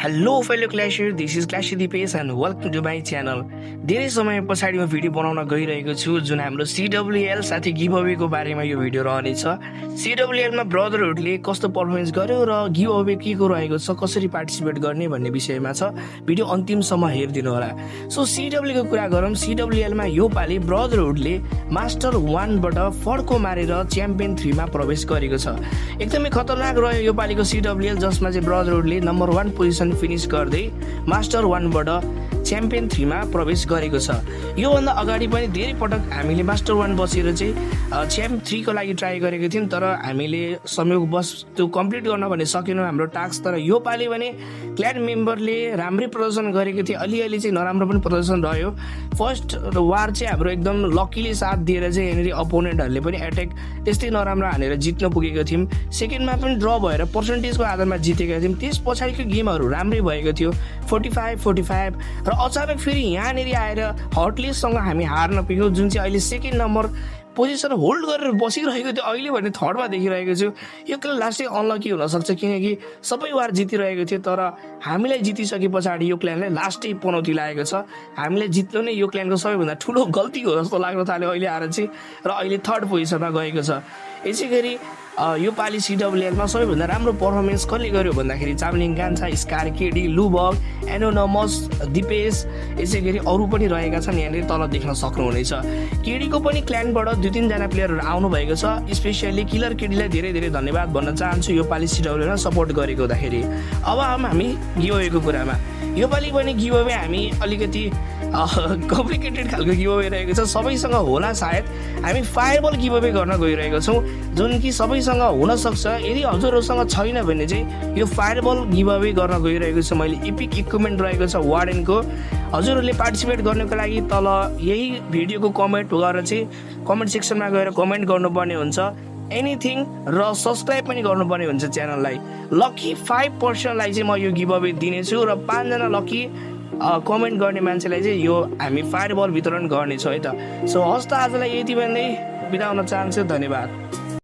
Hello fellow Clasher, this is Clasher Dipesh and welcome to my channel. धेरै समय पछाडि म भिडियो बनाउन गइरहेको छु जुन हाम्रो CWL साथै गिभअवे को बारेमा यो भिडियो रहनेछ। CWL मा ब्रदरहरुले कस्तो परफर्मेन्स गर्यो र गिभअवे के को रहेको छ, कसरी पार्टिसिपेट गर्ने भन्ने विषयमा छ। भिडियो अन्तिमसम्म हेरिदिनु होला। सो CWL को कुरा गरौँ, CWL मा यो पाली ब्रदरहरुले मास्टर 1 बाट फड्को मारेर च्याम्पियन 3 मा प्रवेश गरेको छ। एकदमै खतरनाक रह्यो यो पालीको CWL, जसमा चाहिँ ब्रदरहरुले नम्बर 1 पोजिसन फिनिश गर्दै मास्टर 1 बाट च्याम्पियन 3 मा प्रवेश गरेको छ। यो भन्दा अगाडि पनि धेरै पटक हामीले मास्टर 1 बसेर चाहिँ च्याम्प 3 को लागि ट्राई गरेको थियौं, तर हामीले संयोगवश त्यो कम्प्लिट गर्न भने सकेनौं हाम्रो टास्क। तर यो पाली भने क्ल्यान मेम्बरले राम्रै प्रदर्शन गरेको थिए, अलिअलि चाहिँ नराम्रो पनि प्रदर्शन रह्यो। फर्स्ट वार चाहिँ हाम्रो एकदम लकीली साथ दिएर चाहिँ यहाँनिर अपोनेन्टहरूले पनि एट्याक त्यस्तै नराम्रो हानेर जित्न पुगेको थियौं। सेकेन्डमा पनि ड्र भएर पर्सेन्टेजको आधारमा जितेका थियौं। त्यस पछाडिको गेमहरू राम्रै भएको थियो, 45-45 र अचानक फेरि यहाँनिर आएर हटलेससँग हामी हार्न पुग्यौं, जुन चाहिँ अहिले सेकेन्ड नम्बर पोजिसन होल्ड गरेर बसिरहेको थियो। अहिले भने थर्डमा देखिरहेको छु। यो खेल लास्टै अनलकी हुनसक्छ, किनकि सबै वार जितिरहेको थियो, तर हामीलाई जितिसके पछाडि यो क्ल्यानलाई लास्टै पनौती लागेको छ। हामीलाई जित्नु नै यो क्ल्यानको सबैभन्दा ठुलो गल्ती हो जस्तो लाग्न थाल्यो अहिले आएर चाहिँ, र अहिले थर्ड पोजिसनमा गएको छ। यसै गरी यो पाली CWL मा सबैभन्दा राम्रो परफर्मेन्स कसले गर्यो भन्दाखेरि चामलिङ कान्छा, स्कार केडी, लुबग, एनोनमस, दिपेश, यसै गरी अरू पनि रहेका छन्। यहाँनिर तल देख्न सक्नुहुनेछ। केडीको पनि क्ल्यानबाट 2-3 जना प्लेयरहरू आउनु भएको छ। स्पेसियली किलर केडीलाई धेरै धेरै धन्यवाद भन्न चाहन्छु यो पाली CWL मा सपोर्ट गरेको हुँदाखेरि। अब हामी गिभअवेको कुरामा, यो पाली पनि गिभअवे हामी अलिकति कम्प्लिकेटेड खालको गिभअवे रहेको छ। सबैसँग होला सायद। हामी फायरबल गिभअवे गर्न गइरहेको छौँ, जुन कि सबैसँग हुन सक्छ। यदि हजुरहरूसँग छैन भने चाहिँ यो फायरबल गिभअवे गर्न गइरहेको छ। मैले इपिक इक्विपमेन्ट रहेको छ वार्डेनको। हजुरहरूले पार्टिसिपेट गर्नको लागि तल यही भिडियोको कमेन्ट गरेर चाहिँ कमेन्ट सेक्सनमा गएर कमेन्ट गर्नुपर्ने हुन्छ एनिथिङ, र सब्सक्राइब पनि गर्नुपर्ने हुन्छ च्यानललाई। लकी 5%लाई चाहिँ म यो गिभअवे दिनेछु, र 5 जना लकी कमेन्ट गर्ने मान्छेलाई चाहिँ यो हामी फायरबल वितरण गर्नेछौँ है त। सो हस् त, आजलाई यति भन्दै बिदा हुन चाहन्छु। धन्यवाद।